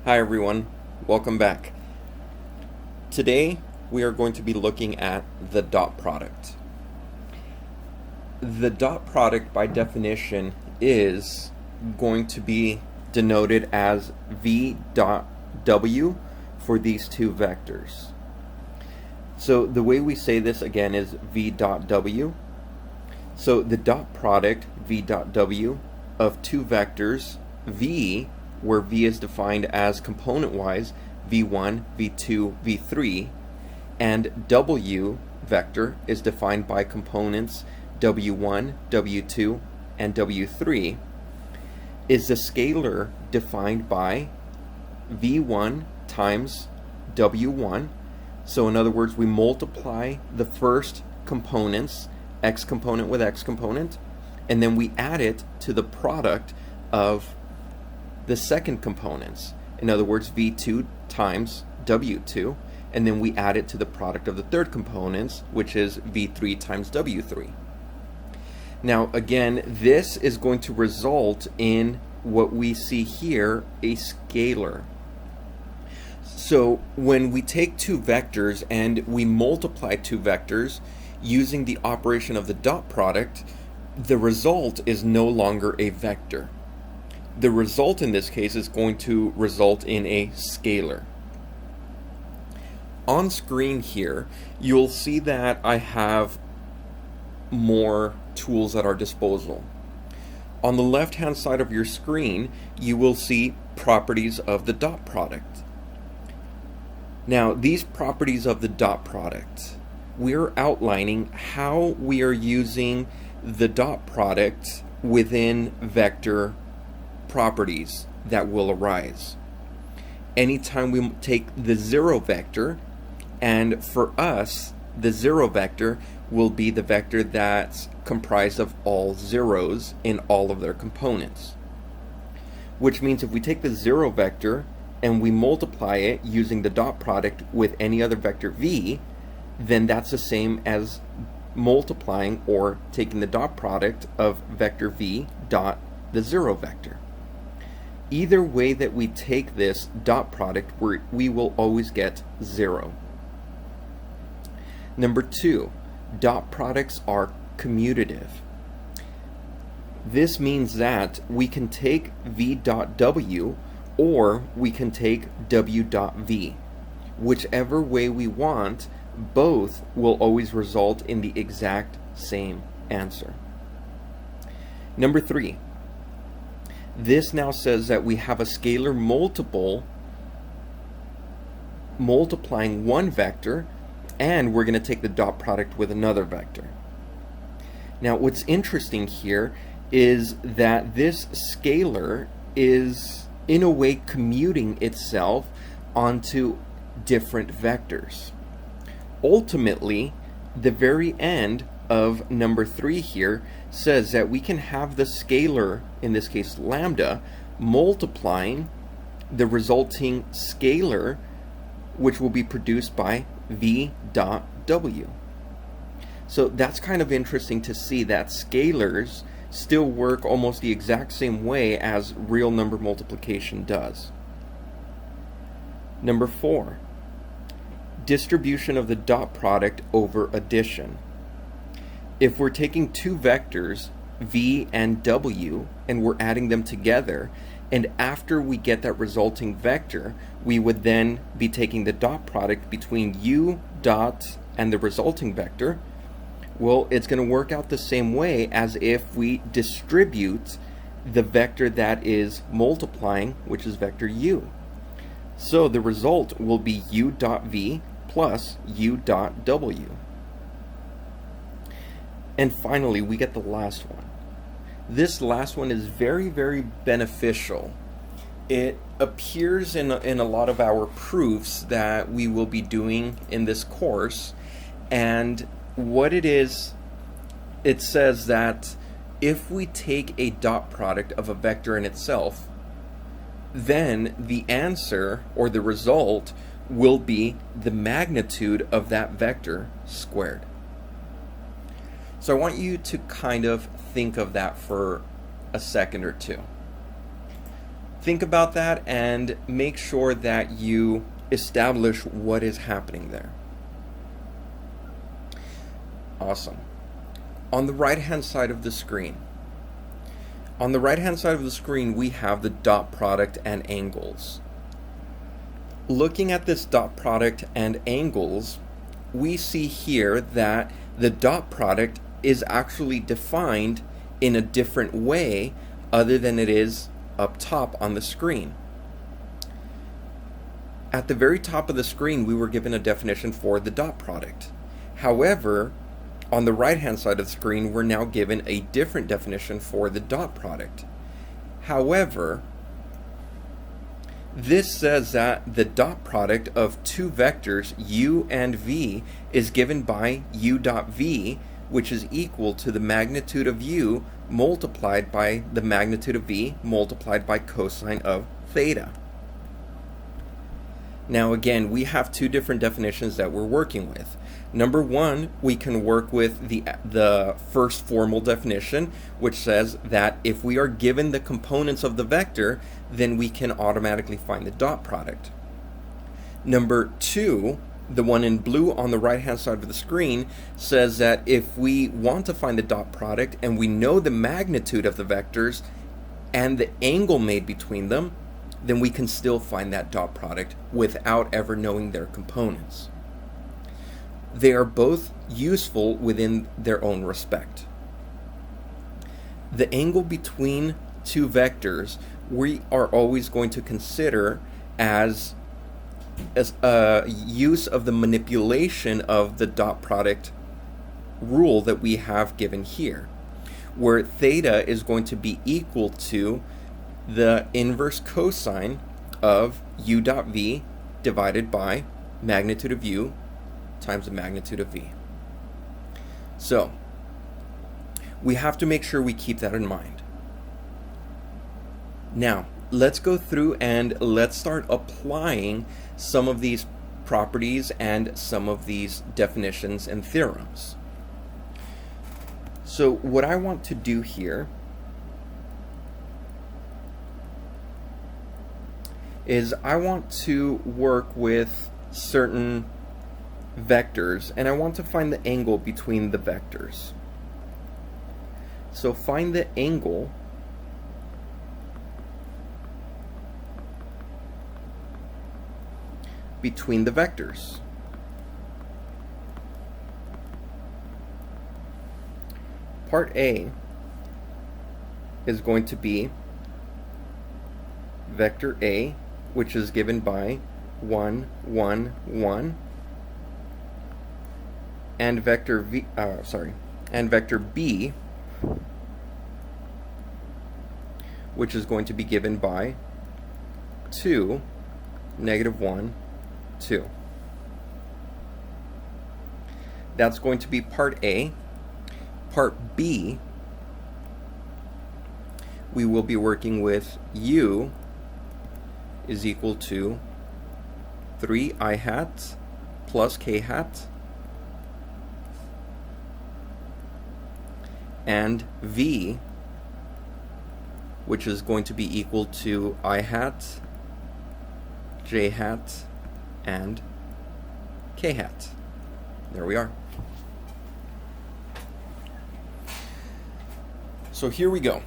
Hi everyone, welcome back. Today we are going to be looking at the dot product. The dot product by definition is going to be denoted as v dot w for these two vectors. So the way we say this again is v dot w. So the dot product v dot w of two vectors v, where v is defined as component-wise v1, v2, v3, and w vector is defined by components w1, w2, and w3, is the scalar defined by v1 times w1. So in other words, we multiply the first components, x component with x component, and then we add it to the product of the second components. In other words, v2 times w2, and then we add it to the product of the third components, which is v3 times w3. Now again, this is going to result in what we see here, a scalar. So when we take two vectors and we multiply two vectors using the operation of the dot product, the result is no longer a vector. The result in this case is going to result in a scalar. On screen here, you'll see that I have more tools at our disposal. On the left-hand side of your screen, you will see properties of the dot product. Now, these properties of the dot product, we're outlining how we are using the dot product within vector properties that will arise. Anytime we take the zero vector, and for us, the zero vector will be the vector that's comprised of all zeros in all of their components. Which means if we take the zero vector and we multiply it using the dot product with any other vector v, then that's the same as multiplying or taking the dot product of vector v dot the zero vector. Either way that we take this dot product, we will always get 0. Number 2, dot products are commutative. This means that we can take v dot w or we can take w dot v. Whichever way we want, both will always result in the exact same answer. Number 3. This now says that we have a scalar multiple multiplying one vector, and we're going to take the dot product with another vector. Now what's interesting here is that this scalar is in a way commuting itself onto different vectors. Ultimately, the very end of number 3 here says that we can have the scalar, in this case lambda, multiplying the resulting scalar, which will be produced by v dot w. So that's kind of interesting to see that scalars still work almost the exact same way as real number multiplication does. Number 4, distribution of the dot product over addition. If we're taking two vectors, v and w, and we're adding them together, and after we get that resulting vector, we would then be taking the dot product between u dot and the resulting vector, well, it's going to work out the same way as if we distribute the vector that is multiplying, which is vector u. So the result will be u dot v plus u dot w. And finally, we get the last one. This last one is very, very beneficial. It appears in a lot of our proofs that we will be doing in this course. And what it is, it says that if we take a dot product of a vector in itself, then the answer or the result will be the magnitude of that vector squared. So I want you to kind of think of that for a second or two. think about that and make sure that you establish what is happening there. Awesome. On the right-hand side of the screen, we have the dot product and angles. Looking at this dot product and angles, we see here that the dot product is actually defined in a different way other than it is up top on the screen. At the very top of the screen, we were given a definition for the dot product. However, on the right-hand side of the screen, we're now given a different definition for the dot product. However, this says that the dot product of two vectors, u and v, is given by u dot v, which is equal to the magnitude of u multiplied by the magnitude of v multiplied by cosine of theta. Now again, we have two different definitions that we're working with. Number one, we can work with the first formal definition, which says that if we are given the components of the vector, then we can automatically find the dot product. Number two, the one in blue on the right-hand side of the screen, says that if we want to find the dot product and we know the magnitude of the vectors and the angle made between them, then we can still find that dot product without ever knowing their components. They are both useful within their own respect. The angle between two vectors we are always going to consider as a use of the manipulation of the dot product rule that we have given here, where theta is going to be equal to the inverse cosine of u dot v divided by magnitude of u times the magnitude of v. So we have to make sure we keep that in mind. Now let's go through and let's start applying some of these properties and some of these definitions and theorems. So what I want to do here is I want to work with certain vectors and I want to find the angle between the vectors. So find the angle between the vectors. Part A is going to be vector A, which is given by 1, 1, 1, and vector vector B, which is going to be given by 2, negative 1, 2. That's going to be part A. Part B, we will be working with u is equal to 3i hat plus k hat and v, which is going to be equal to I hat, j hat, and k hat. There we are. So here we go.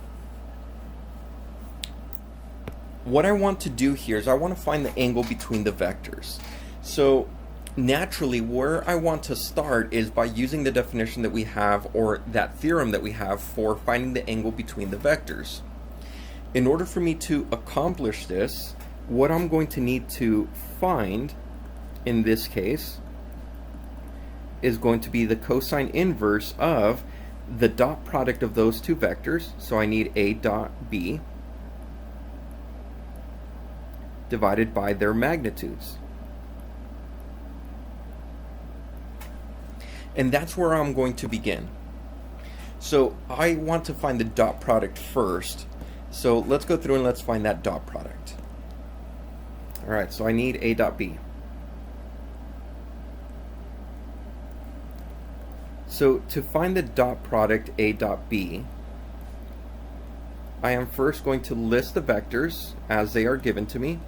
What I want to do here is I want to find the angle between the vectors. So naturally, where I want to start is by using the definition that we have, or that theorem that we have for finding the angle between the vectors. In order for me to accomplish this, what I'm going to need to find in this case is going to be the cosine inverse of the dot product of those two vectors. So I need a dot b divided by their magnitudes. And that's where I'm going to begin. So I want to find the dot product first. So let's go through and let's find that dot product. Alright, so I need a dot b. So to find the dot product a dot b, I am first going to list the vectors as they are given to me,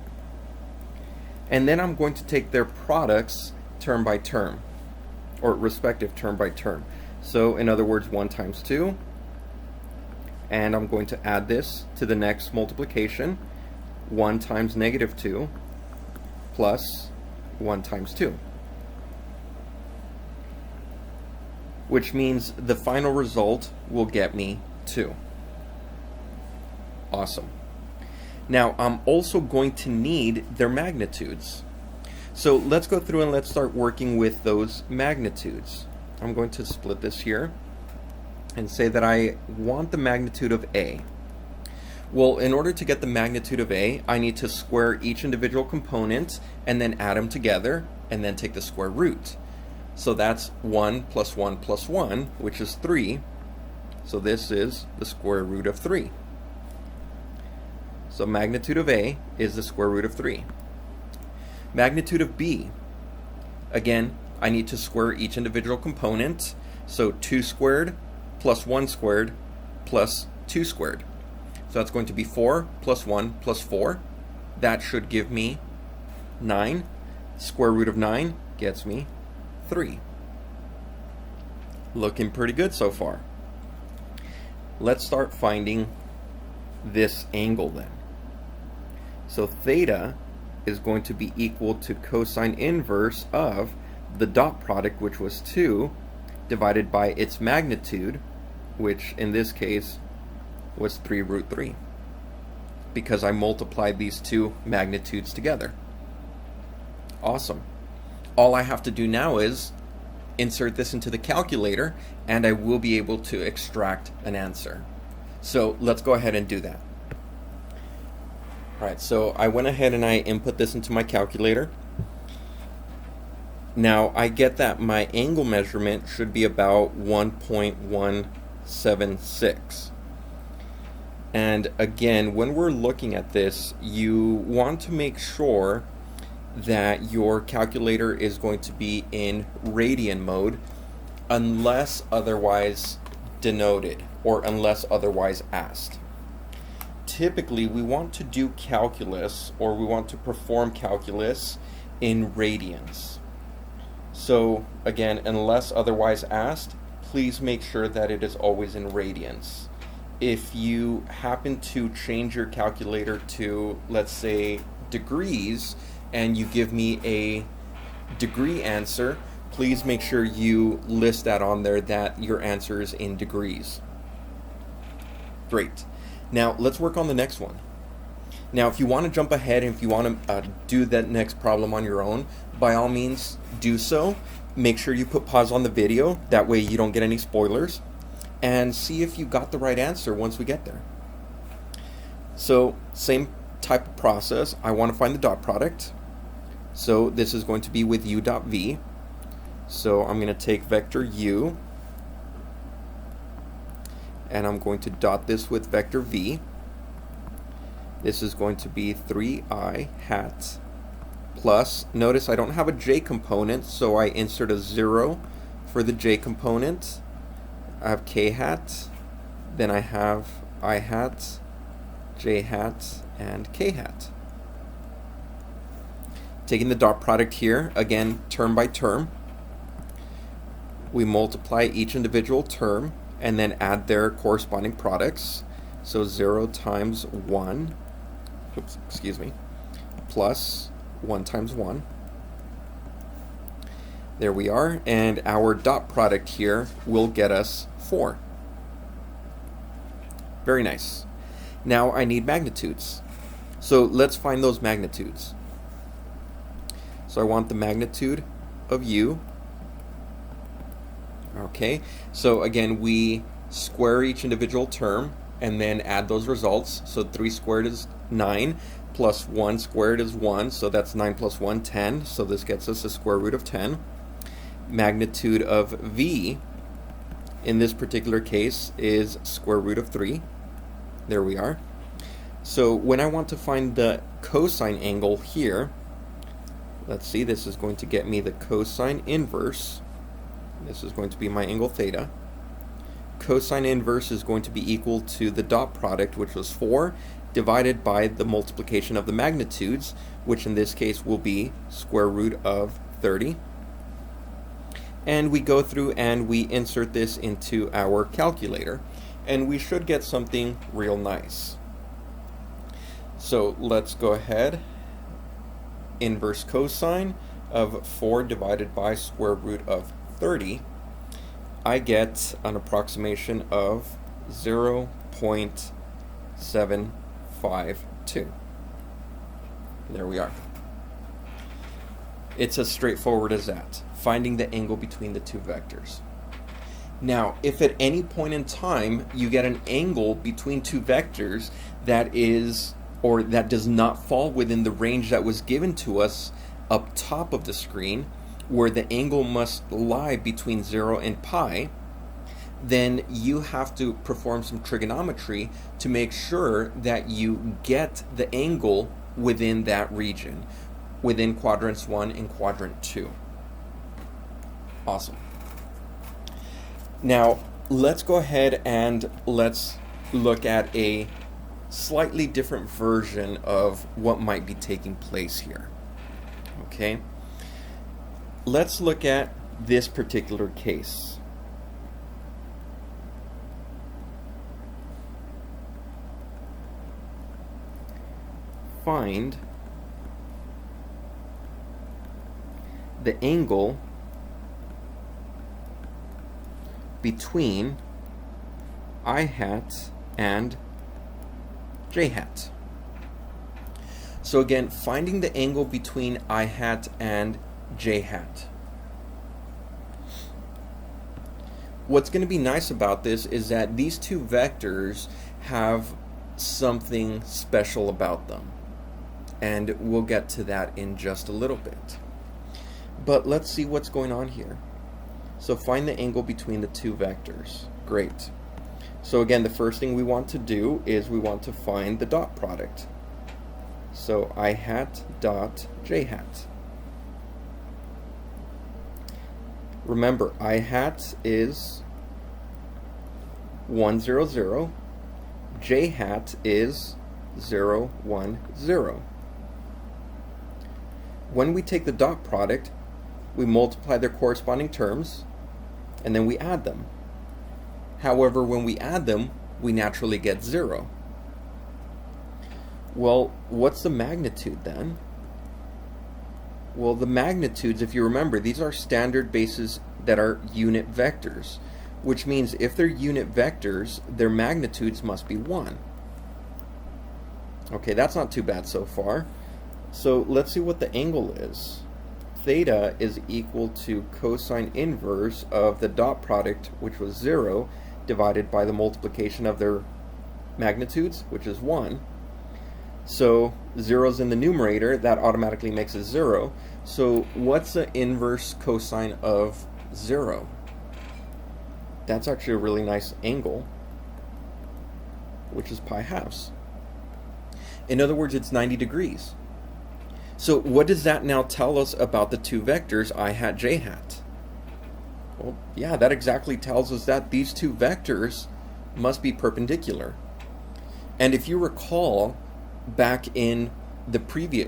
and then I'm going to take their products term by term, or respective term by term. So in other words, 1 times 2, and I'm going to add this to the next multiplication, 1 times negative 2 plus 1 times 2. Which means the final result will get me 2. Awesome. Now I'm also going to need their magnitudes. So let's go through and let's start working with those magnitudes. I'm going to split this here and say that I want the magnitude of A. Well, in order to get the magnitude of A, I need to square each individual component and then add them together and then take the square root. So that's 1 plus 1 plus 1, which is 3. So this is the square root of 3. So magnitude of A is the square root of 3. Magnitude of B, again, I need to square each individual component. So 2 squared plus 1 squared plus 2 squared. So that's going to be 4 plus 1 plus 4. That should give me 9. Square root of 9 gets me 3. Looking pretty good so far. Let's start finding this angle then. So theta is going to be equal to cosine inverse of the dot product, which was 2, divided by its magnitude, which in this case was 3 root 3, because I multiplied these two magnitudes together. Awesome. All I have to do now is insert this into the calculator, and I will be able to extract an answer. So let's go ahead and do that. Alright, so I went ahead and I input this into my calculator. Now I get that my angle measurement should be about 1.176. And again, when we're looking at this, you want to make sure that your calculator is going to be in radian mode unless otherwise denoted or unless otherwise asked. Typically, we want to do calculus, or we want to perform calculus in radians. So again, unless otherwise asked, please make sure that it is always in radians. If you happen to change your calculator to, let's say, degrees, and you give me a degree answer, please make sure you list that on there that your answer is in degrees. Great. Now let's work on the next one. Now if you want to jump ahead and if you want to do that next problem on your own, by all means do so. Make sure you put pause on the video, that way you don't get any spoilers, and see if you got the right answer once we get there. So same type of process. I want to find the dot product. So this is going to be with u dot v. So I'm going to take vector u, and I'm going to dot this with vector v. This is going to be 3I hat plus, notice I don't have a j component, so I insert a 0 for the j component. I have k hat, then I have I hat, j hat, and k hat. Taking the dot product here, again, term by term. We multiply each individual term and then add their corresponding products. So 0 times 1, plus 1 times 1. There we are, and our dot product here will get us 4. Very nice. Now I need magnitudes. So let's find those magnitudes. So I want the magnitude of u. Okay, so again, we square each individual term and then add those results. So 3 squared is 9, plus 1 squared is 1, so that's 9 plus 1, 10. So this gets us the square root of 10. Magnitude of v, in this particular case, is square root of 3. There we are. So when I want to find the cosine angle here, let's see, this is going to get me the cosine inverse. This is going to be my angle theta. cosine inverse is going to be equal to the dot product, which was 4, divided by the multiplication of the magnitudes, which in this case will be square root of 30. And we go through and we insert this into our calculator, and we should get something real nice. So let's go ahead. Inverse cosine of 4 divided by square root of 30. I get an approximation of 0.752. There we are. It's as straightforward as that, finding the angle between the two vectors. Now, if at any point in time you get an angle between two vectors that is, or that does not fall within the range that was given to us up top of the screen, where the angle must lie between 0 and pi, then you have to perform some trigonometry to make sure that you get the angle within that region, within quadrants 1 and quadrant 2. Awesome. Now, let's go ahead and let's look at a slightly different version of what might be taking place here. Okay? Let's look at this particular case. Find the angle between I hat and j hat. So again, finding the angle between I hat and j hat. What's going to be nice about this is that these two vectors have something special about them, and we'll get to that in just a little bit. But let's see what's going on here. So find the angle between the two vectors. Great. So again, the first thing we want to do is we want to find the dot product. So I hat dot j hat. Remember, I hat is 1, 0, 0. J hat is 0, 1, 0. When we take the dot product, we multiply their corresponding terms, and then we add them. However, when we add them, we naturally get 0. Well, what's the magnitude then? Well, the magnitudes, if you remember, these are standard bases that are unit vectors, which means if they're unit vectors, their magnitudes must be 1. Okay, that's not too bad so far. So let's see what the angle is. Theta is equal to cosine inverse of the dot product, which was 0, divided by the multiplication of their magnitudes, which is 1. So 0's in the numerator, that automatically makes it 0. So what's the inverse cosine of 0? That's actually a really nice angle, which is pi halves. In other words, it's 90 degrees. So what does that now tell us about the two vectors I hat, j hat? Well, yeah, that exactly tells us that these two vectors must be perpendicular. And if you recall, back in the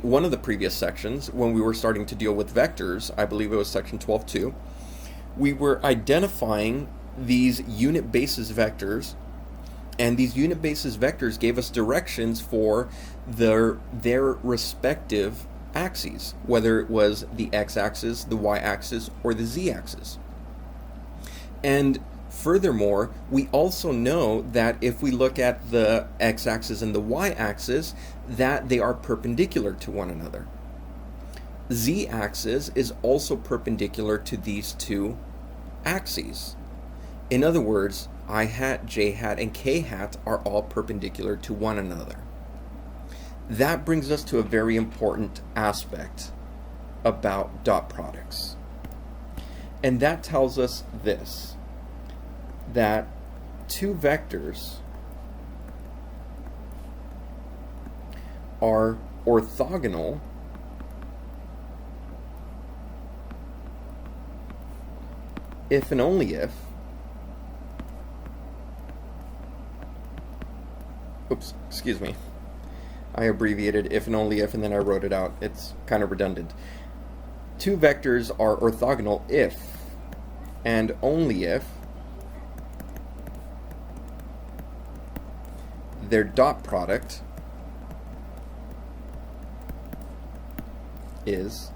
one of the previous sections, when we were starting to deal with vectors, I believe it was section 12.2, we were identifying these unit basis vectors, and these unit basis vectors gave us directions for their respective axes, whether it was the x-axis, the y-axis, or the z-axis. And furthermore, we also know that if we look at the x-axis and the y-axis, that they are perpendicular to one another. Z-axis is also perpendicular to these two axes. In other words, I hat, j hat, and k hat are all perpendicular to one another. That brings us to a very important aspect about dot products. And that tells us this, that two vectors are orthogonal if and only if oops, excuse me. I abbreviated if and only if, and then I wrote it out. It's kind of redundant. Two vectors are orthogonal if and only if their dot product is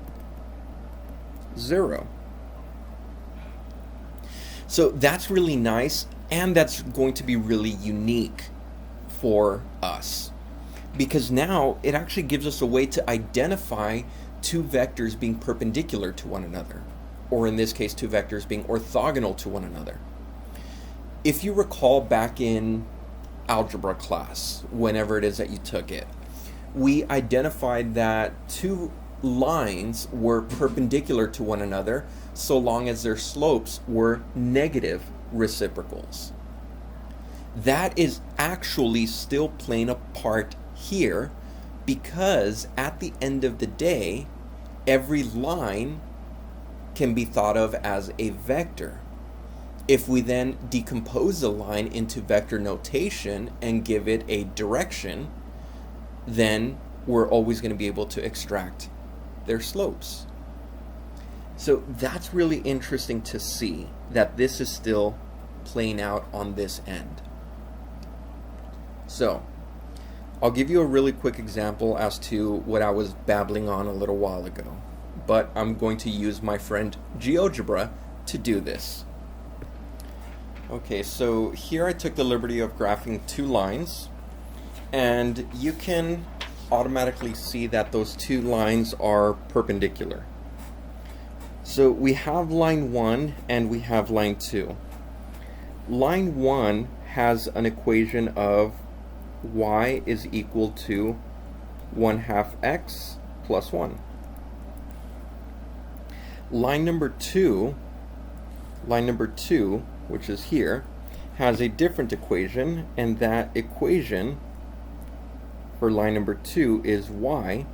0. So that's really nice, and that's going to be really unique for us, because now it actually gives us a way to identify two vectors being perpendicular to one another, or in this case, two vectors being orthogonal to one another. If you recall back in algebra class, whenever it is that you took it, we identified that two lines were perpendicular to one another so long as their slopes were negative reciprocals. That is actually still playing a part here, because at the end of the day, every line can be thought of as a vector. If we then decompose the line into vector notation and give it a direction, then we're always going to be able to extract their slopes. So that's really interesting to see that this is still playing out on this end. So I'll give you a really quick example as to what I was babbling on a little while ago, but I'm going to use my friend GeoGebra to do this. Okay, so here I took the liberty of graphing two lines, and you can automatically see that those two lines are perpendicular. So we have line 1 and we have line 2. Line 1 has an equation of y is equal to 1/2 x plus 1. Line number 2, which is here, has a different equation, and that equation for line number 2 is y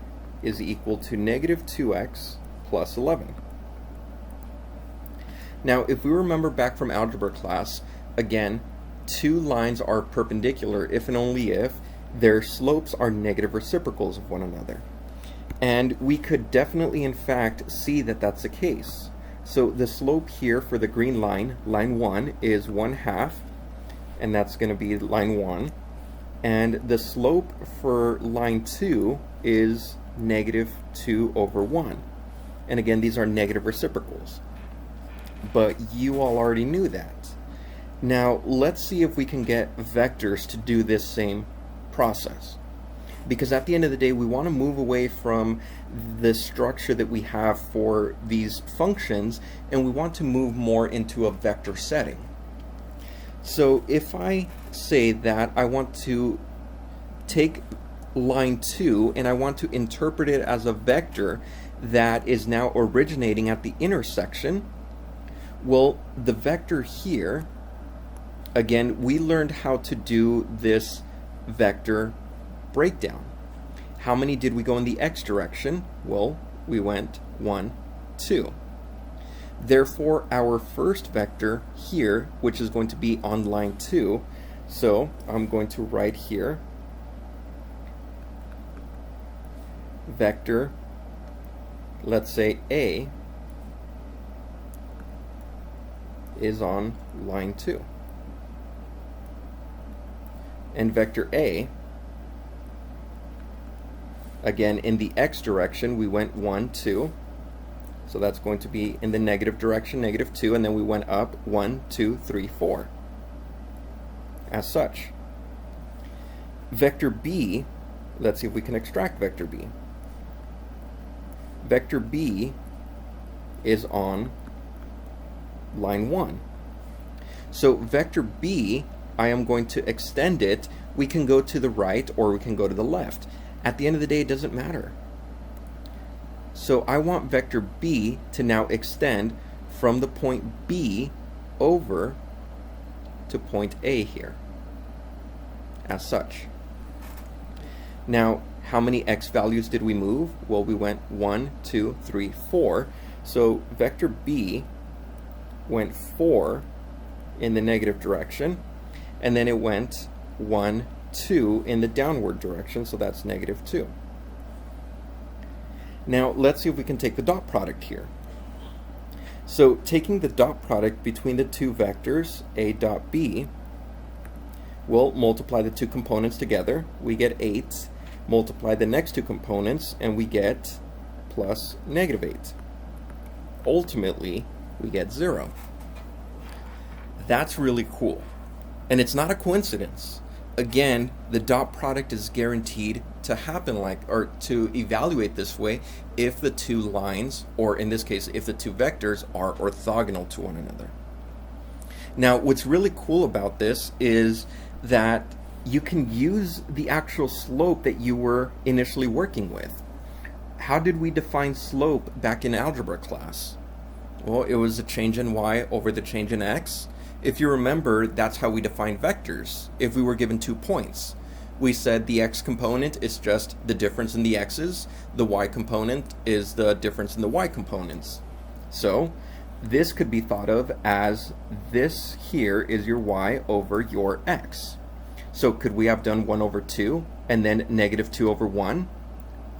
is equal to negative 2x plus 11. Now, if we remember back from algebra class, again, two lines are perpendicular if and only if their slopes are negative reciprocals of one another. And we could definitely, in fact, see that that's the case. So the slope here for the green line, line 1, is 1/2, and that's going to be line 1. And the slope for line 2 is negative 2 over 1. And again, these are negative reciprocals. But you all already knew that. Now, let's see if we can get vectors to do this same process. Because at the end of the day, we want to move away from the structure that we have for these functions, and we want to move more into a vector setting. So if I say that I want to take line 2 and I want to interpret it as a vector that is now originating at the intersection, well, the vector here, again, we learned how to do this vector breakdown. How many did we go in the x direction? Well, we went 1, 2. Therefore, our first vector here, which is going to be on line 2, so I'm going to write here vector, let's say A, is on line 2. And vector A, again, in the x direction, we went 1, 2. So that's going to be in the negative direction, negative 2, and then we went up 1, 2, 3, 4. As such. Vector B, let's see if we can extract vector B. Vector B is on line 1. So vector B, I am going to extend it. We can go to the right or we can go to the left. At the end of the day, it doesn't matter. So I want vector B to now extend from the point B over to point A here, as such. Now, how many x values did we move? Well, we went 1, 2, 3, 4. So vector B went 4 in the negative direction, and then it went 1, 2 in the downward direction, so that's negative 2. Now let's see if we can take the dot product here. So taking the dot product between the two vectors, a dot b, we'll multiply the two components together. We get 8. Multiply the next two components, and we get plus negative 8. Ultimately, we get 0. That's really cool. And it's not a coincidence. Again, the dot product is guaranteed to happen or to evaluate this way if the two lines, or in this case, if the two vectors are orthogonal to one another. Now, what's really cool about this is that you can use the actual slope that you were initially working with. How did we define slope back in algebra class? Well, it was a change in y over the change in x. If you remember, that's how we define vectors. If we were given 2 points, we said the x component is just the difference in the x's, the y component is the difference in the y components. So this could be thought of as this here is your y over your x. So could we have done 1 over 2 and then negative 2 over 1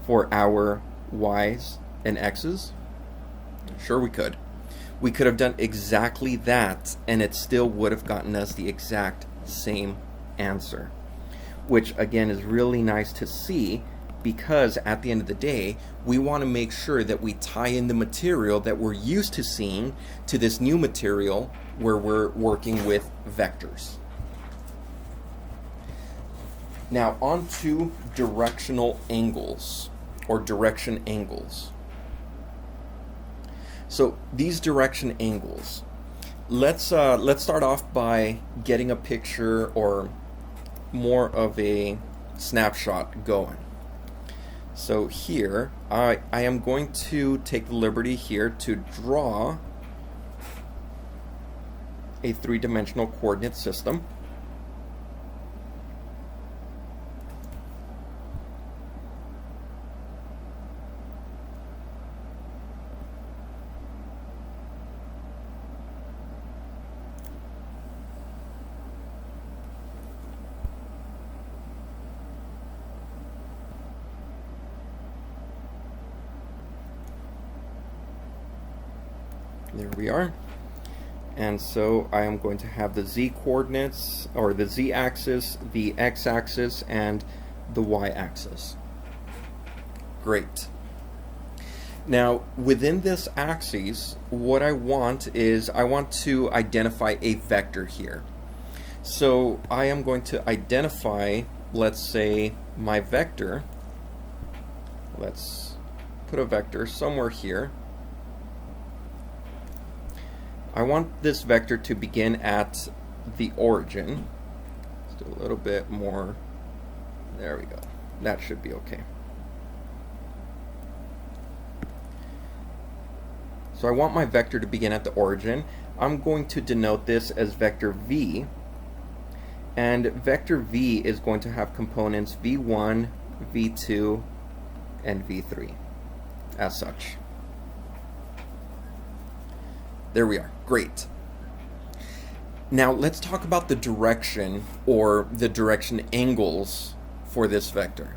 for our y's and x's? Sure, we could. We could have done exactly that, and it still would have gotten us the exact same answer, which again is really nice to see, because at the end of the day, we want to make sure that we tie in the material that we're used to seeing to this new material where we're working with vectors. Now on to directional angles, or direction angles. So these direction angles, let's start off by getting a picture or more of a snapshot going. So here I am going to take the liberty here to draw a 3-dimensional coordinate system. There we are. And so I am going to have the z coordinates, or the z-axis, the x-axis, and the y-axis. Great. Now, within this axis, what I want is I want to identify a vector here. So I am going to identify, let's say, my vector. Let's put a vector somewhere here. I want this vector to begin at the origin. Let's do a little bit more. There we go. That should be okay. So I want my vector to begin at the origin. I'm going to denote this as vector v. And vector v is going to have components v1, v2, and v3 as such. There we are. Great. Now let's talk about the direction, or the direction angles for this vector.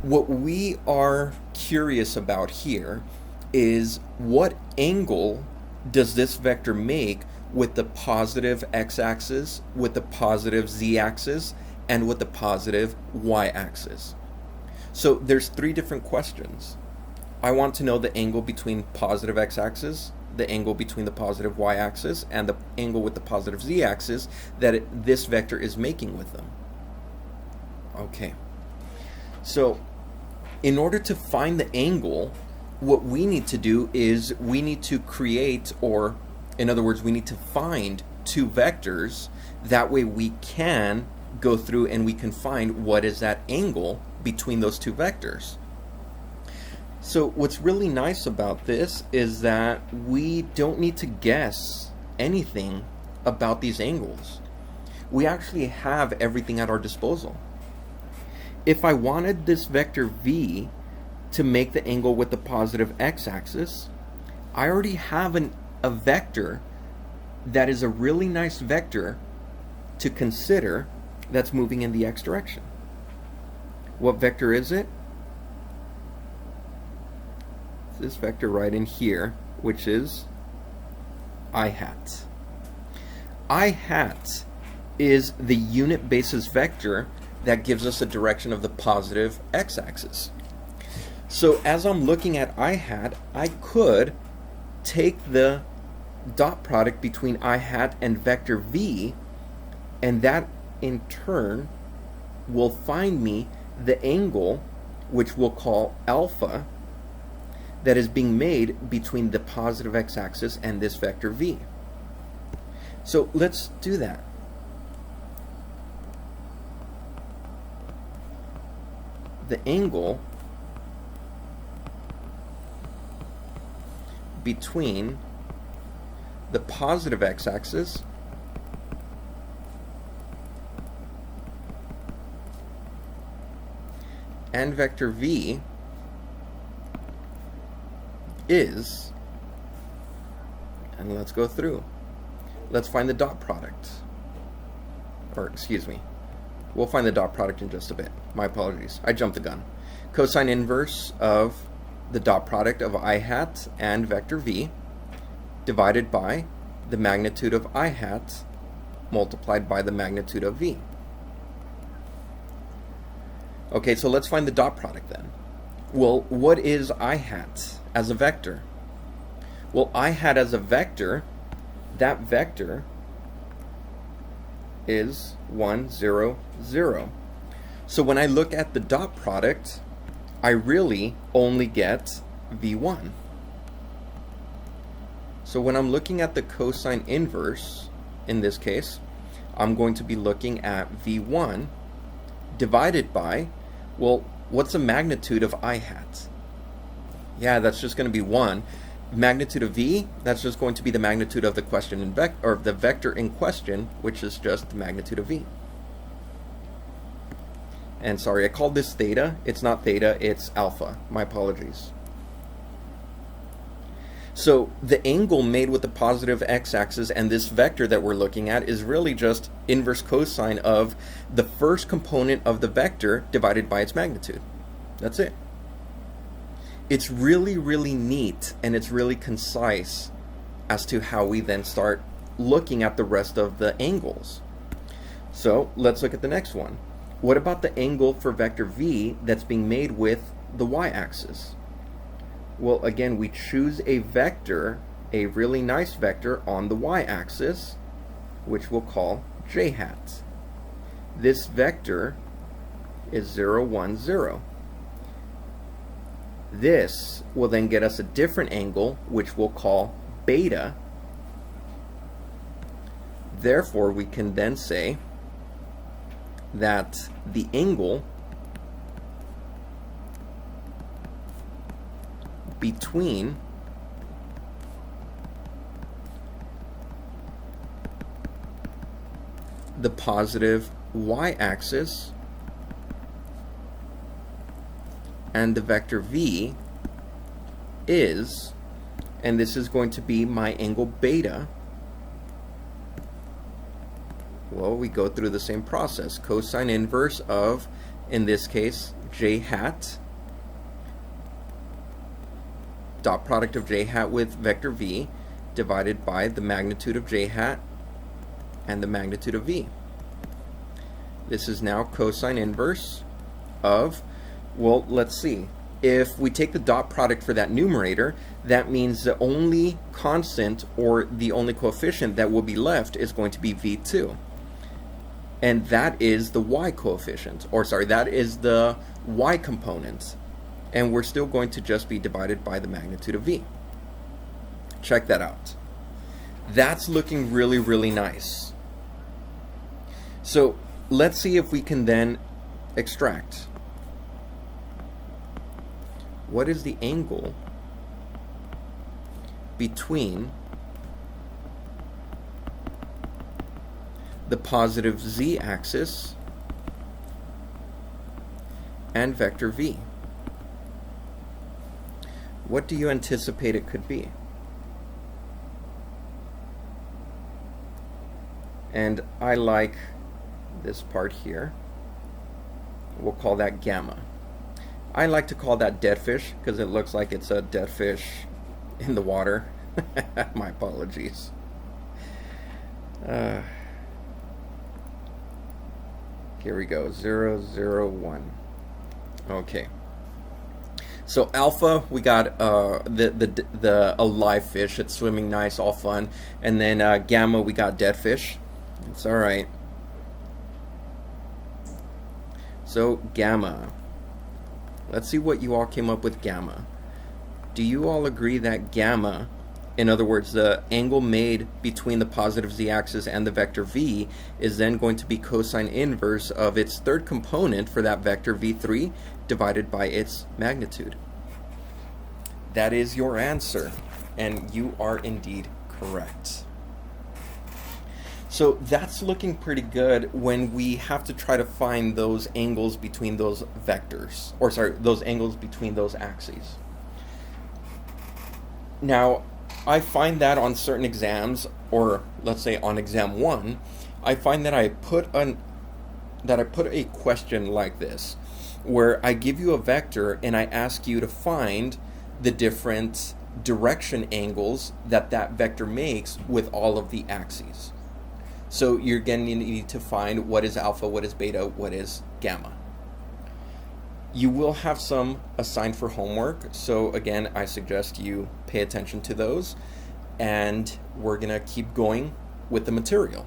What we are curious about here is what angle does this vector make with the positive x-axis, with the positive z-axis, and with the positive y-axis. So there's 3 different questions. I want to know the angle between positive x-axis, the angle between the positive y-axis, and the angle with the positive z-axis that this vector is making with them. Okay. So in order to find the angle, what we need to do is we need to create, or in other words, we need to find 2 vectors. That way we can go through and we can find what is that angle between those 2 vectors. So what's really nice about this is that we don't need to guess anything about these angles. We actually have everything at our disposal. If I wanted this vector v to make the angle with the positive x-axis, I already have a vector that is a really nice vector to consider that's moving in the x direction. What vector is it? It's this vector right in here, which is I hat. I hat is the unit basis vector that gives us a direction of the positive x-axis. So as I'm looking at I hat, I could take the dot product between I hat and vector v, and that in turn will find me the angle, which we'll call alpha, that is being made between the positive x-axis and this vector v. So let's do that. The angle between the positive x-axis and vector v is, and let's go through. Let's find the dot product. Or, excuse me, we'll find the dot product in just a bit. My apologies, I jumped the gun. Cosine inverse of the dot product of I hat and vector v divided by the magnitude of I hat multiplied by the magnitude of v. Okay, so let's find the dot product then. Well, what is I hat as a vector? Well, I hat as a vector, that vector is 1, 0, 0. So when I look at the dot product, I really only get v1. So when I'm looking at the cosine inverse, in this case, I'm going to be looking at v1 divided by, well, what's the magnitude of I hat? Yeah, that's just going to be 1. Magnitude of v, that's just going to be the magnitude of the question in or the vector in question, which is just the magnitude of v. And sorry, I called this theta. It's not theta, it's alpha. My apologies. So the angle made with the positive x-axis and this vector that we're looking at is really just inverse cosine of the first component of the vector divided by its magnitude. That's it. It's really, really neat, and it's really concise as to how we then start looking at the rest of the angles. So let's look at the next one. What about the angle for vector v that's being made with the y-axis? Well, again, we choose a vector, a really nice vector on the y-axis, which we'll call j hat. This vector is 0, 1, 0. This will then get us a different angle, which we'll call beta. Therefore, we can then say that the angle between the positive y-axis and the vector v is, and this is going to be my angle beta. Well, we go through the same process. Cosine inverse of, in this case, j hat, dot product of j hat with vector v divided by the magnitude of j hat and the magnitude of v. This is now cosine inverse of, well, let's see. If we take the dot product for that numerator, that means the only constant or the only coefficient that will be left is going to be v2. And that is the y coefficient, or sorry, that is the y component. And we're still going to just be divided by the magnitude of v. Check that out. That's looking really, really nice. So let's see if we can then extract. What is the angle between the positive z-axis and vector v? What do you anticipate it could be? And I like this part here. We'll call that gamma. I like to call that dead fish because it looks like it's a dead fish in the water. My apologies. Here we go, 0, 0, 1. Okay. So alpha, we got the alive fish. It's swimming nice, all fun. And then gamma, we got dead fish. It's all right. So gamma. Let's see what you all came up with gamma. Do you all agree that gamma, in other words, the angle made between the positive z-axis and the vector v, is then going to be cosine inverse of its third component for that vector v3 divided by its magnitude? That is your answer, and you are indeed correct. So that's looking pretty good when we have to try to find those angles between those vectors, or sorry, those angles between those axes. Now, I find that on certain exams, or let's say on exam 1, I find that I put a question like this, where I give you a vector and I ask you to find the different direction angles that that vector makes with all of the axes. So you're going to need to find what is alpha, what is beta, what is gamma. You will have some assigned for homework, so again, I suggest you pay attention to those, and we're going to keep going with the material.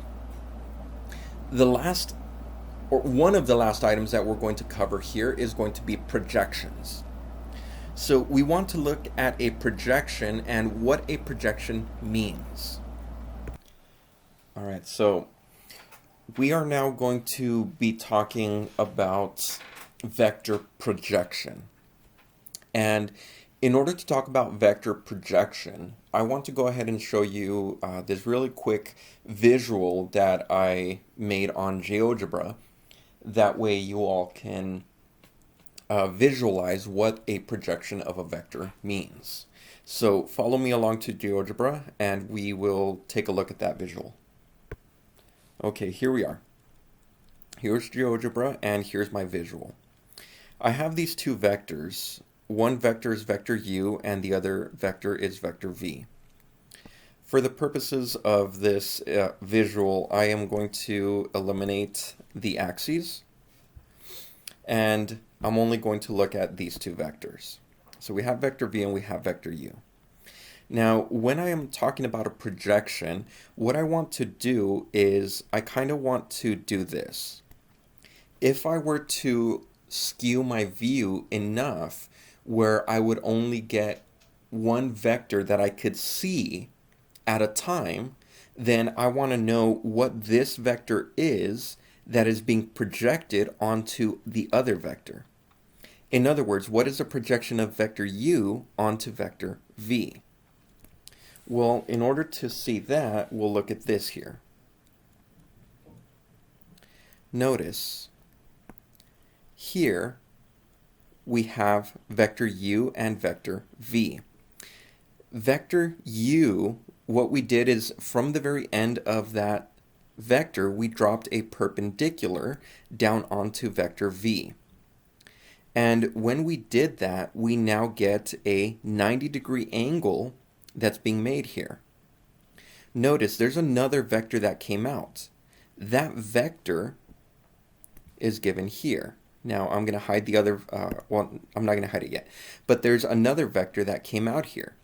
One of the last items that we're going to cover here is going to be projections. So we want to look at a projection and what a projection means. All right, so we are now going to be talking about vector projection. And in order to talk about vector projection, I want to go ahead and show you this really quick visual that I made on GeoGebra. That way you all can visualize what a projection of a vector means. So follow me along to GeoGebra and we will take a look at that visual. Okay, here we are. Here's GeoGebra and here's my visual. I have these two vectors. One vector is vector u and the other vector is vector v. For the purposes of this visual, I am going to eliminate the axes and I'm only going to look at these two vectors. So we have vector v and we have vector u. Now, when I am talking about a projection, what I want to do is I kind of want to do this. If I were to skew my view enough where I would only get one vector that I could see at a time, then I want to know what this vector is that is being projected onto the other vector. In other words, what is a projection of vector u onto vector v? Well, in order to see that, we'll look at this here. Notice here we have vector u and vector v. Vector u, what we did is from the very end of that vector, we dropped a perpendicular down onto vector v. And when we did that, we now get a 90-degree angle that's being made here. Notice there's another vector that came out. That vector is given here. Now I'm going to hide the other, well, I'm not going to hide it yet, but there's another vector that came out here.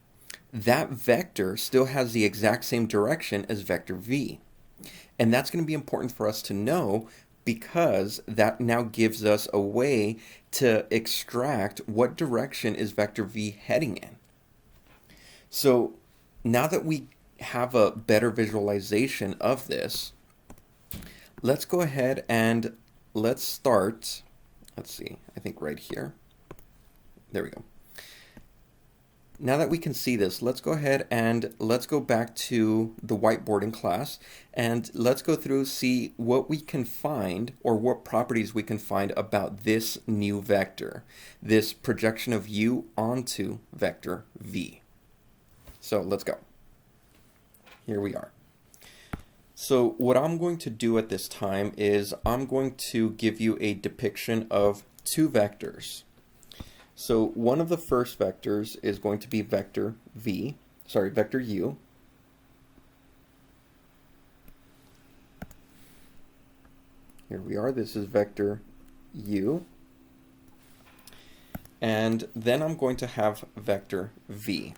That vector still has the exact same direction as vector v. And that's going to be important for us to know because that now gives us a way to extract what direction is vector v heading in. So now that we have a better visualization of this, let's go ahead and let's start, let's see, I think right here. There we go. Now that we can see this, let's go ahead and let's go back to the whiteboard in class and let's go through, see what we can find or what properties we can find about this new vector, this projection of u onto vector v. So let's go. Here we are. So what I'm going to do at this time is I'm going to give you a depiction of two vectors. So one of the first vectors is going to be vector u. Here we are, this is vector u. And then I'm going to have vector v.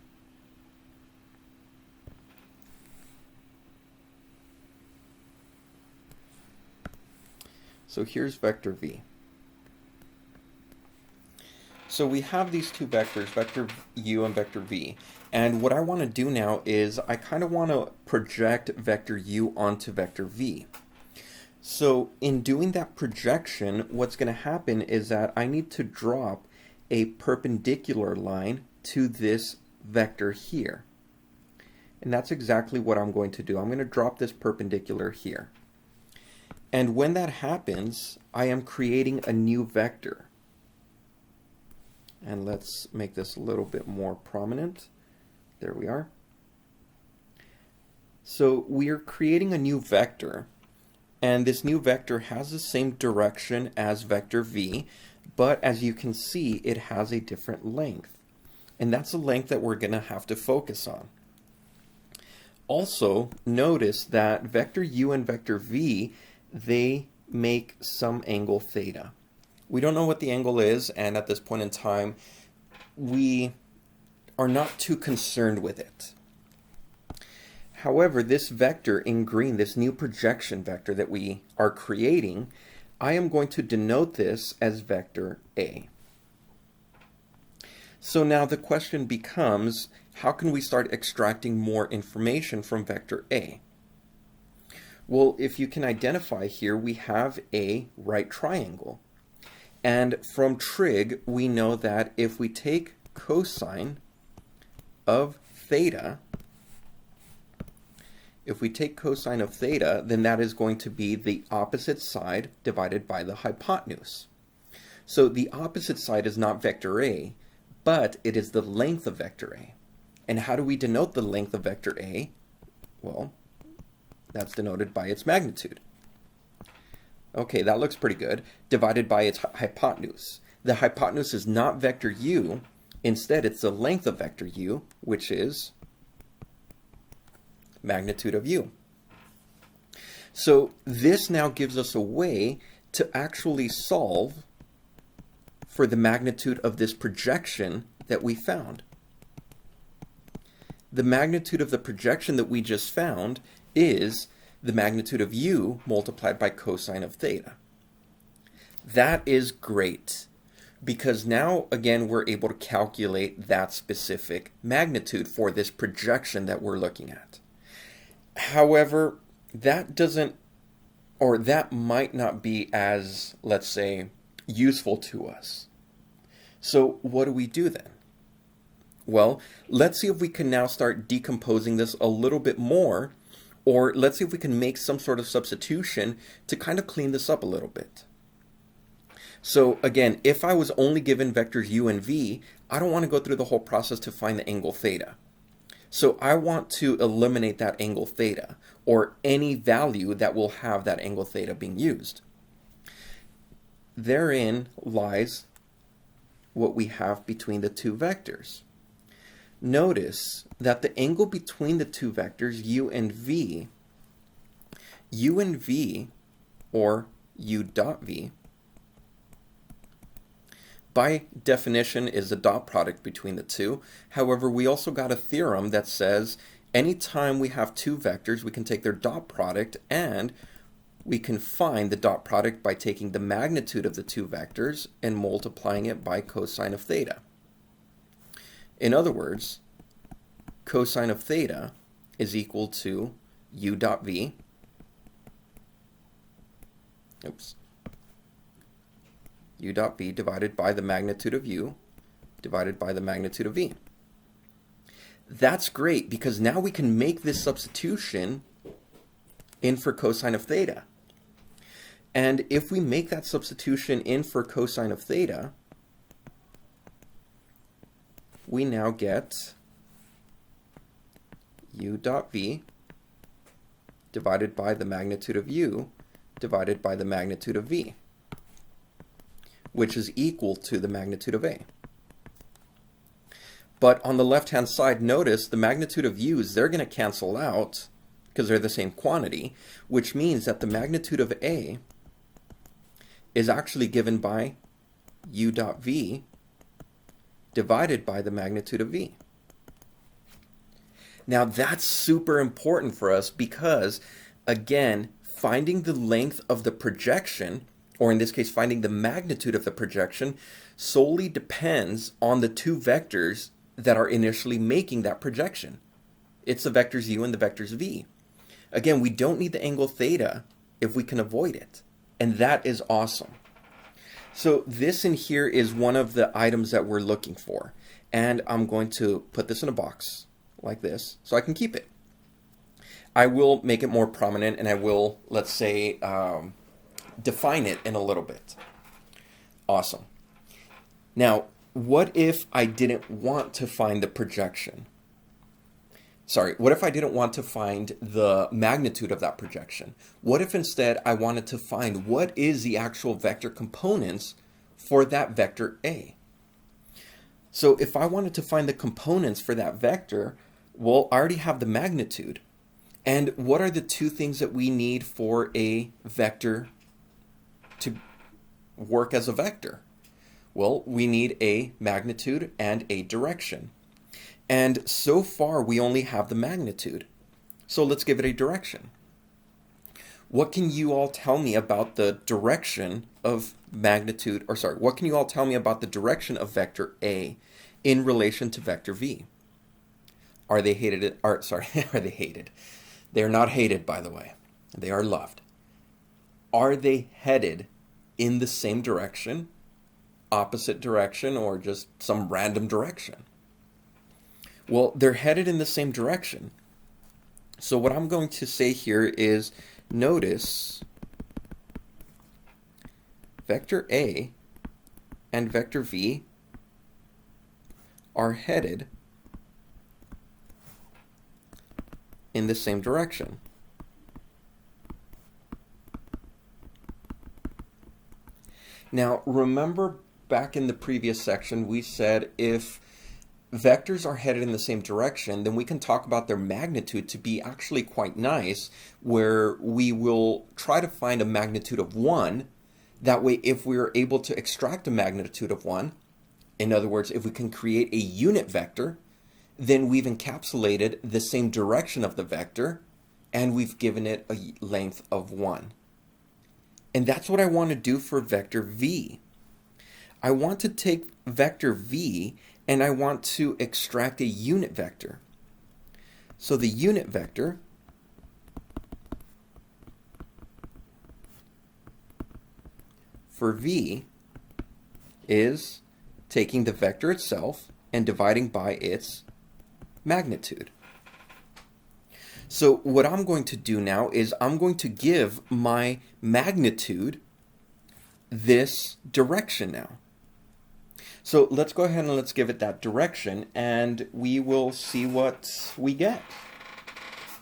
So here's vector v. So we have these two vectors, vector u and vector v. And what I want to do now is I kind of want to project vector u onto vector v. So in doing that projection, what's going to happen is that I need to drop a perpendicular line to this vector here. And that's exactly what I'm going to do. I'm going to drop this perpendicular here. And when that happens, I am creating a new vector. And let's make this a little bit more prominent. There we are. So we are creating a new vector, and this new vector has the same direction as vector v, but as you can see, it has a different length. And that's a length that we're going to have to focus on. Also, notice that vector u and vector v, they make some angle theta. We don't know what the angle is, and at this point in time, we are not too concerned with it. However, this vector in green, this new projection vector that we are creating, I am going to denote this as vector A. So now the question becomes, how can we start extracting more information from vector A? Well, if you can identify here, we have a right triangle. And from trig, we know that if we take cosine of theta, then that is going to be the opposite side divided by the hypotenuse. So the opposite side is not vector A, but it is the length of vector A. And how do we denote the length of vector A? Well, that's denoted by its magnitude. Okay, that looks pretty good. Divided by its hypotenuse. The hypotenuse is not vector u. Instead, it's the length of vector u, which is magnitude of u. So this now gives us a way to actually solve for the magnitude of this projection that we found. The magnitude of the projection that we just found is the magnitude of u multiplied by cosine of theta. That is great, because now, again, we're able to calculate that specific magnitude for this projection that we're looking at. However, that might not be as, let's say, useful to us. So what do we do then? Well, let's see if we can now start decomposing this a little bit more, or let's see if we can make some sort of substitution to kind of clean this up a little bit. So again, if I was only given vectors u and v, I don't want to go through the whole process to find the angle theta. So I want to eliminate that angle theta, or any value that will have that angle theta being used. Therein lies what we have between the two vectors. Notice that the angle between the two vectors, u and v, or u dot v, by definition is the dot product between the two. However, we also got a theorem that says anytime we have two vectors, we can take their dot product, and we can find the dot product by taking the magnitude of the two vectors and multiplying it by cosine of theta. In other words, cosine of theta is equal to u dot v, u dot v divided by the magnitude of u divided by the magnitude of v. That's great, because now we can make this substitution in for cosine of theta. And if we make that substitution in for cosine of theta, we now get u dot v divided by the magnitude of u divided by the magnitude of v, which is equal to the magnitude of a. But on the left-hand side, notice the magnitude of u's, they're going to cancel out because they're the same quantity, which means that the magnitude of a is actually given by u dot v divided by the magnitude of v. Now that's super important for us because, again, finding the length of the projection, or in this case finding the magnitude of the projection, solely depends on the two vectors that are initially making that projection. It's the vectors u and the vectors v. Again, we don't need the angle theta if we can avoid it, and that is awesome. So this in here is one of the items that we're looking for, and I'm going to put this in a box like this so I can keep it. I will make it more prominent, and I will, let's say, define it in a little bit. Awesome. Now, what if I didn't want to find the projection? Sorry, what if I didn't want to find the magnitude of that projection? What if instead I wanted to find what is the actual vector components for that vector A? So if I wanted to find the components for that vector, well, I already have the magnitude. And what are the two things that we need for a vector to work as a vector? Well, we need a magnitude and a direction. And so far, we only have the magnitude. So let's give it a direction. What can you all tell me about the direction of magnitude, or sorry, what can you all tell me about the direction of vector A in relation to vector V? Are they hated? Are they hated? They're not hated, by the way. They are loved. Are they headed in the same direction, opposite direction, or just some random direction? Well, they're headed in the same direction. So what I'm going to say here is, notice vector A and vector V are headed in the same direction. Now, remember back in the previous section, we said if vectors are headed in the same direction, then we can talk about their magnitude to be actually quite nice, where we will try to find a magnitude of 1. That way, if we're able to extract a magnitude of 1, in other words, if we can create a unit vector, then we've encapsulated the same direction of the vector, and we've given it a length of 1. And that's what I want to do for vector V. I want to take vector V and I want to extract a unit vector. So the unit vector for V is taking the vector itself and dividing by its magnitude. So what I'm going to do now is I'm going to give my magnitude this direction now. So let's go ahead and let's give it that direction, and we will see what we get.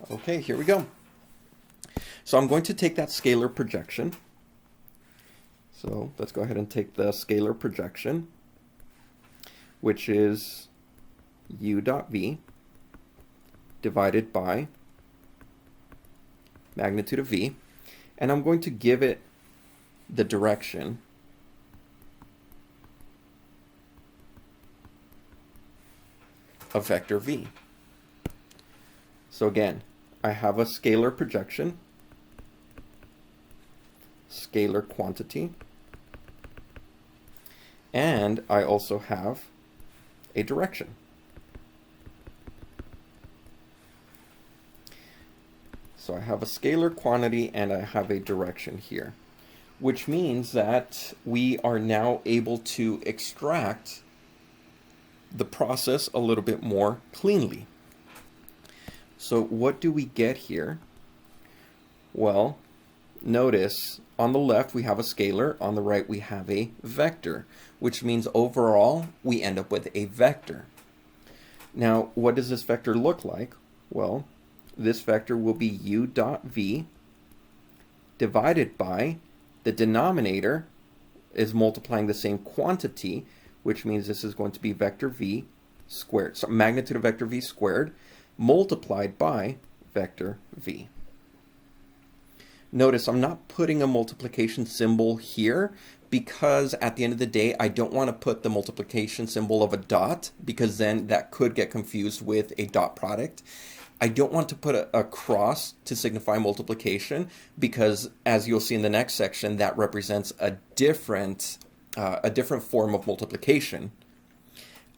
Okay, here we go. So I'm going to take that scalar projection. So let's go ahead and take the scalar projection, which is u dot v divided by magnitude of v, and I'm going to give it the direction of vector v. So again, I have a scalar projection, scalar quantity, and I also have a direction. So I have a scalar quantity and I have a direction here, which means that we are now able to extract the process a little bit more cleanly. So what do we get here? Well, notice on the left we have a scalar, on the right we have a vector, which means overall we end up with a vector. Now, what does this vector look like? Well, this vector will be u dot v divided by the denominator is multiplying the same quantity, which means this is going to be vector v squared, so magnitude of vector v squared multiplied by vector v. Notice I'm not putting a multiplication symbol here because at the end of the day I don't want to put the multiplication symbol of a dot because then that could get confused with a dot product. I don't want to put a cross to signify multiplication because, as you'll see in the next section, that represents a different form of multiplication.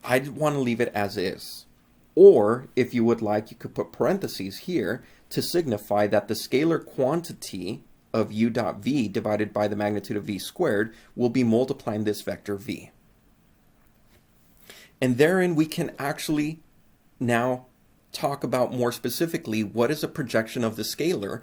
I want to leave it as is. Or, if you would like, you could put parentheses here to signify that the scalar quantity of u dot v divided by the magnitude of v squared will be multiplying this vector v. And therein we can actually now talk about more specifically what is a projection of the scalar,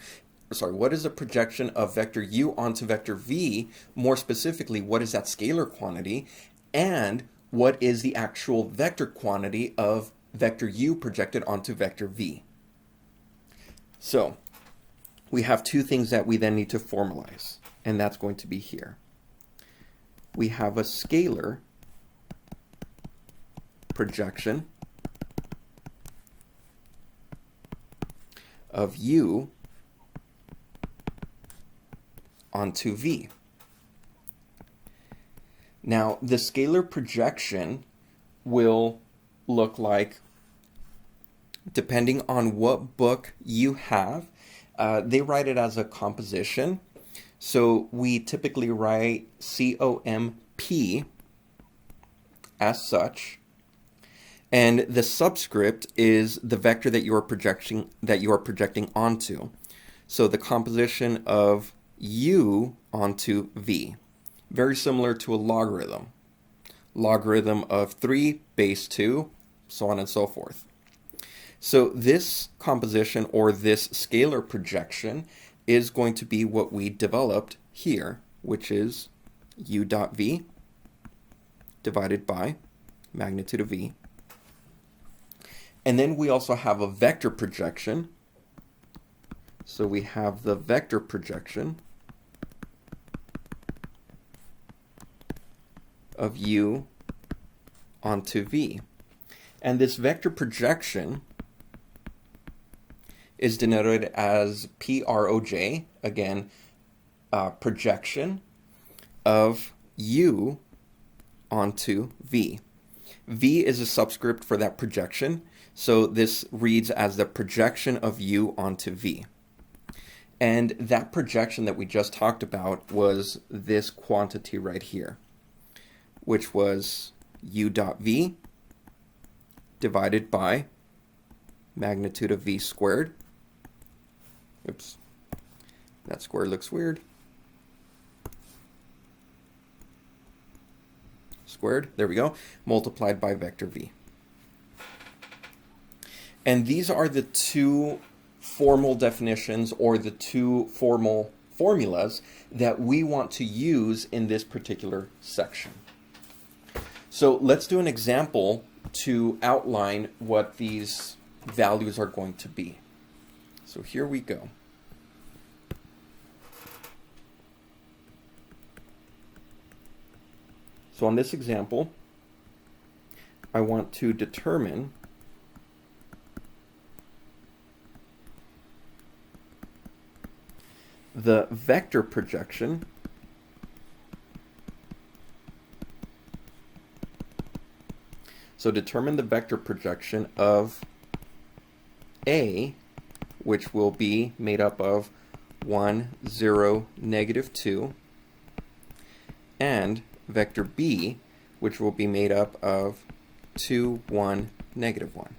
what is a projection of vector u onto vector v, more specifically what is that scalar quantity, and what is the actual vector quantity of vector u projected onto vector v. So we have two things that we then need to formalize, and that's going to be here. We have a scalar projection of u onto v. Now, the scalar projection will look like, depending on what book you have, they write it as a composition. So we typically write COMP as such. And the subscript is the vector that you are projecting onto. So the composition of u onto v. Very similar to a logarithm. Logarithm of 3 base 2, so on and so forth. So this composition or this scalar projection is going to be what we developed here, which is u dot v divided by magnitude of v. And then we also have a vector projection. So we have the vector projection of u onto v. And this vector projection is denoted as PROJ, again, projection of u onto v. V is a subscript for that projection, so this reads as the projection of u onto v. And that projection that we just talked about was this quantity right here, which was u dot v divided by magnitude of v squared. Oops, that square looks weird. Squared, there we go, multiplied by vector v. And these are the two formal definitions or the two formal formulas that we want to use in this particular section. So let's do an example to outline what these values are going to be. So here we go. So on this example, I want to determine the vector projection determine the vector projection of A, which will be made up of 1, 0, negative 2, and vector B, which will be made up of 2, 1, negative 1.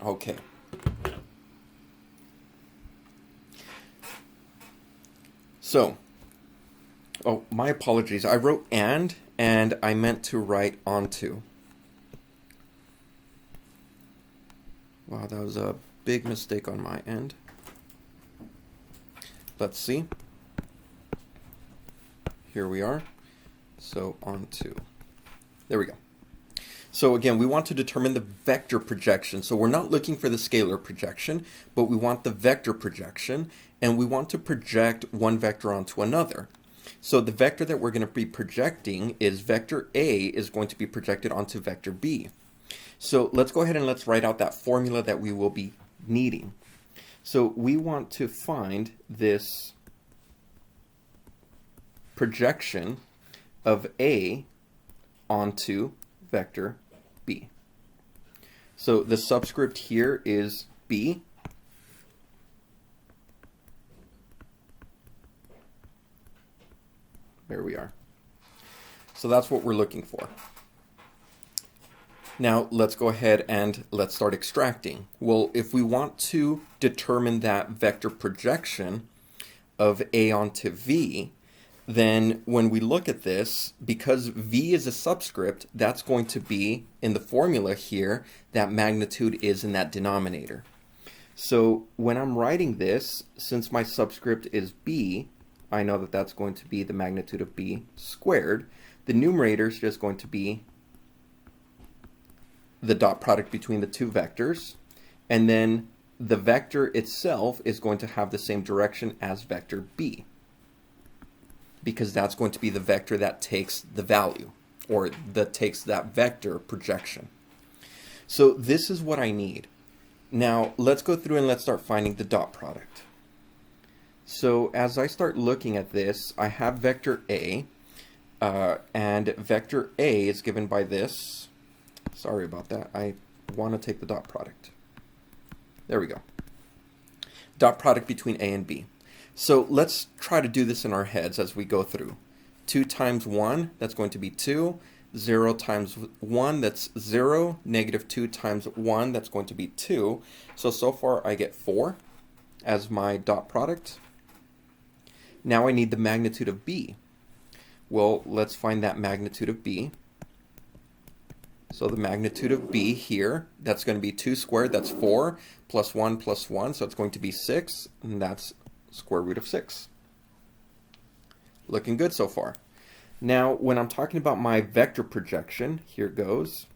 Okay. So, oh, my apologies. I wrote and I meant to write onto. Wow, that was a big mistake on my end. Let's see. Here we are. So onto, there we go. So again, we want to determine the vector projection. So we're not looking for the scalar projection, but we want the vector projection, and we want to project one vector onto another. So the vector that we're going to be projecting is vector A is going to be projected onto vector B. So let's go ahead and let's write out that formula that we will be needing. So we want to find this projection of A onto vector B. So the subscript here is B. There we are. So that's what we're looking for. Now let's go ahead and let's start extracting. Well, if we want to determine that vector projection of A onto V, then when we look at this, because V is a subscript, that's going to be, in the formula here, that magnitude is in that denominator. So when I'm writing this, since my subscript is B, I know that that's going to be the magnitude of B squared. The numerator is just going to be the dot product between the two vectors, and then the vector itself is going to have the same direction as vector B, because that's going to be the vector that takes the value, or that takes that vector projection. So this is what I need. Now let's go through and let's start finding the dot product. So as I start looking at this, I have vector A, and vector A is given by this. Sorry about that. I want to take the dot product. There we go. Dot product between A and B. So let's try to do this in our heads as we go through. 2 times 1, that's going to be 2. 0 times 1, that's 0. Negative 2 times 1, that's going to be 2. So far I get 4 as my dot product. Now I need the magnitude of B. Well, let's find that magnitude of B. So the magnitude of B here, that's going to be 2 squared, that's 4, plus 1, so it's going to be 6, and that's square root of 6. Looking good so far. Now, when I'm talking about my vector projection, here goes.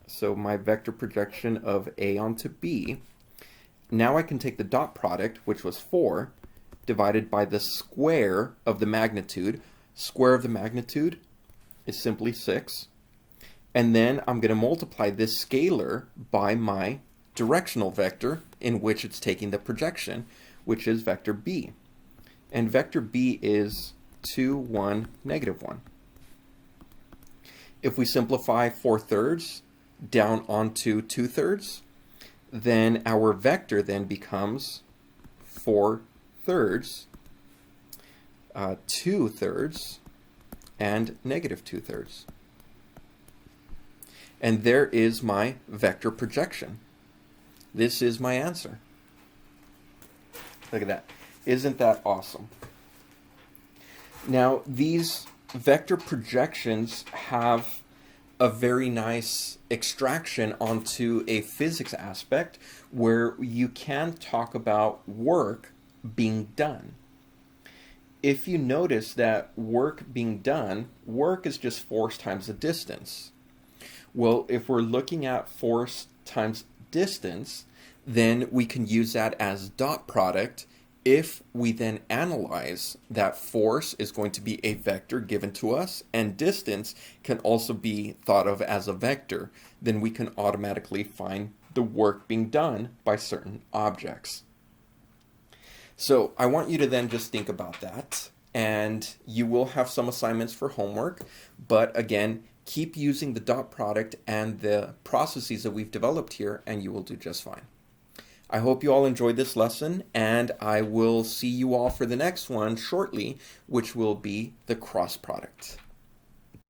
So my vector projection of A onto B, now I can take the dot product, which was 4, divided by the square of the magnitude. Square of the magnitude is simply 6. And then I'm going to multiply this scalar by my directional vector in which it's taking the projection, which is vector B. And vector B is 2, 1, negative 1. If we simplify 4/3 down onto 2/3, then our vector then becomes 4/3, 2/3, and negative 2/3. And there is my vector projection. This is my answer. Look at that. Isn't that awesome? Now, these vector projections have a very nice extraction onto a physics aspect where you can talk about work being done. If you notice that work being done, work is just force times the distance. Well, if we're looking at force times distance, then we can use that as dot product. If we then analyze that force is going to be a vector given to us, and distance can also be thought of as a vector, then we can automatically find the work being done by certain objects. So I want you to then just think about that, and you will have some assignments for homework, but again, keep using the dot product and the processes that we've developed here, and you will do just fine. I hope you all enjoyed this lesson, and I will see you all for the next one shortly, which will be the cross product.